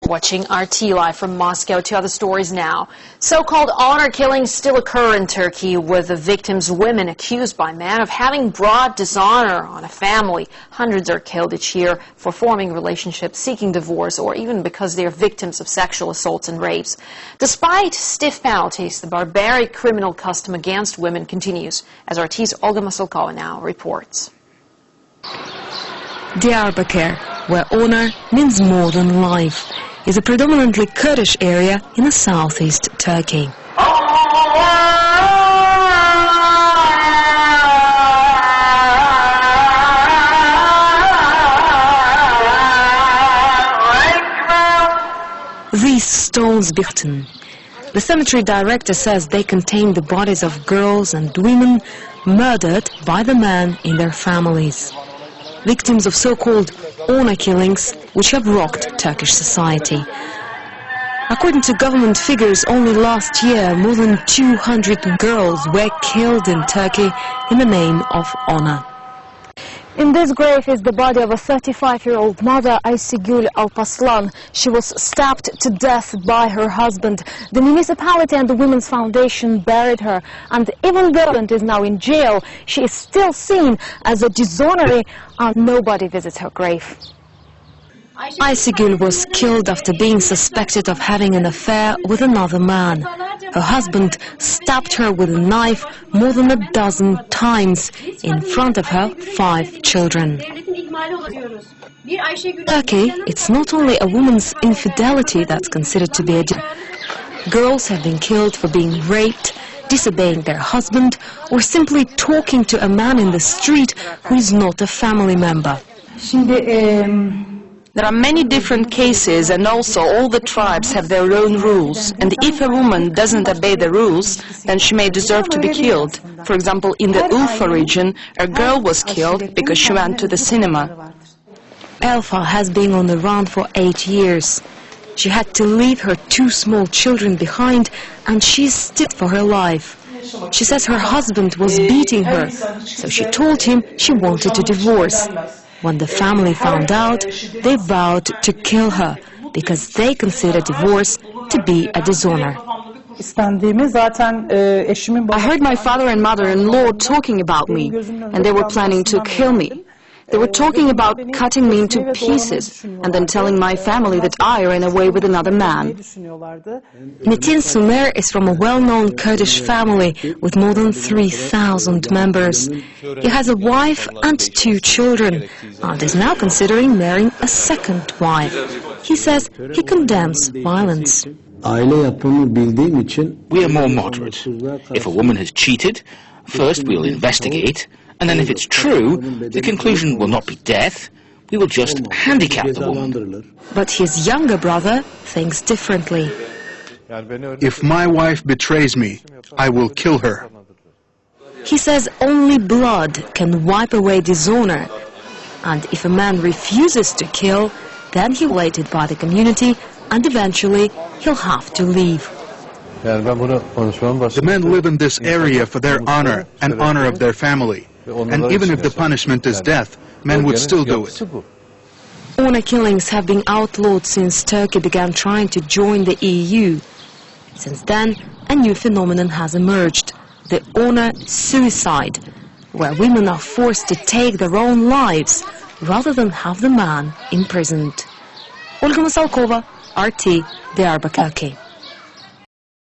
Watching RT live from Moscow. To other stories now. So-called honor killings still occur in Turkey, with the victims women accused by men of having brought dishonor on a family. Hundreds are killed each year for forming relationships, seeking divorce, or even because they are victims of sexual assaults and rapes. Despite stiff penalties, the barbaric criminal custom against women continues, as RT's Olga Masalkova now reports. Diyarbakir, where honor means more than life, is a predominantly Kurdish area in the southeast Turkey. These stones Bichten. The cemetery director says they contain the bodies of girls and women murdered by the men in their families. Victims of so-called honor killings, which have rocked Turkish society. According to government figures, only last year more than 200 girls were killed in Turkey in the name of honor. In this grave is the body of a 35-year-old mother, Aysigül Alpaslan. She was stabbed to death by her husband. The municipality and the Women's Foundation buried her, and even though she is now in jail, she is still seen as a dishonor, and nobody visits her grave. Aysigül was killed after being suspected of having an affair with another man. Her husband stabbed her with a knife more than a dozen times in front of her 5 children. Turkey, it's not only a woman's infidelity that's considered to be a sin. Girls have been killed for being raped, disobeying their husband, or simply talking to a man in the street who is not a family member. There are many different cases, and also all the tribes have their own rules. And if a woman doesn't obey the rules, then she may deserve to be killed. For example, in the Urfa region, a girl was killed because she went to the cinema. Elfa has been on the run for 8 years. She had to leave her 2 small children behind, and she's still for her life. She says her husband was beating her, so she told him she wanted to divorce. When the family found out, they vowed to kill her because they consider divorce to be a dishonor. I heard my father and mother-in-law talking about me, and they were planning to kill me. They were talking about cutting me into pieces and then telling my family that I ran away with another man. Metin Sumer is from a well-known Kurdish family with more than 3,000 members. He has a wife and 2 children and is now considering marrying a second wife. He says he condemns violence. We are more moderate. If a woman has cheated, first we'll investigate, and then if it's true, the conclusion will not be death, we will just handicap the woman. But his younger brother thinks differently. If my wife betrays me, I will kill her. He says only blood can wipe away dishonor, and if a man refuses to kill, then he'll be hated by the community, and eventually he'll have to leave. The men live in this area for their honor and honor of their family. And even if the punishment is death, men would still do it. Honor killings have been outlawed since Turkey began trying to join the EU. Since then, a new phenomenon has emerged, the honor suicide, where women are forced to take their own lives rather than have the man imprisoned. Olga Masalkova, RT, Diyarbakir.